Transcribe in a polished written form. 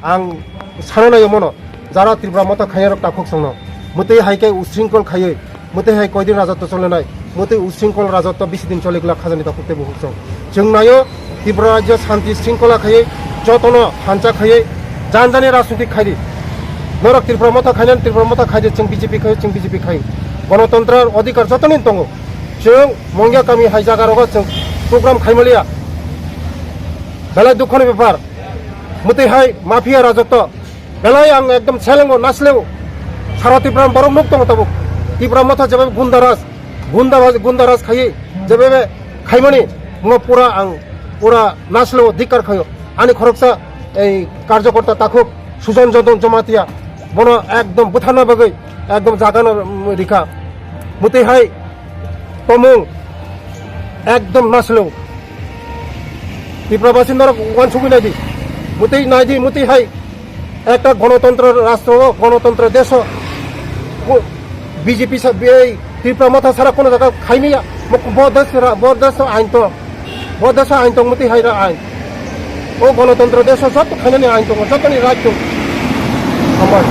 ang sanonay mono jara tripura mata khayarok takuk songno mutei haike ushrinkol khayoi mutei hai koidin rajotto cholenai mutei ushrinkol rajotto bisi din cholegla khajani takukte buhuk song jongnayo tripura rajyo shanti shrinkola khayoi jotono hancha khayoi janjani rajnitik khairi norok tripura mata khainan tripura mata khaide jong BJP khayoi jong BJP khai গণতন্ত্রের অধিকার যতদিন দङ जों मंगिया गामि high जागाराव जों programme खाइमलिया बेलाय दुखनि बेपार मते हाय माफिया राजत्व बेलाय आं एकदम सेलेंगो नासलेव सारा त्रिपुरा बर मुक्त मताबक त्रिपुरा मथा जेबे गुन्दाराज खाइ जेबे खाइमनि म पुरा नासलेव धिक्कार खायो आनि खरकसा এই कार्यकर्ता ताखुक सुजन जदन जमातिया बन एकदम बुथाना बगै एकदम जागानो रिखा मते हाय तमुं एकदम नासलेव त्रिपुरा बासिन्दारा ওয়ান ছবি নাইদি মতেই হাই একটা গণতন্ত্র রাষ্ট্র গণতন্ত্র দেশ বিজেপি এই ত্রিপুরা মাথা ছাড়া কোনো জায়গা খাইনি বরদাস আইন তো মতেই হাই আইন ও গণতন্ত্র দেশ যত খাইনি আইন তো যতনি রাজ্য আমার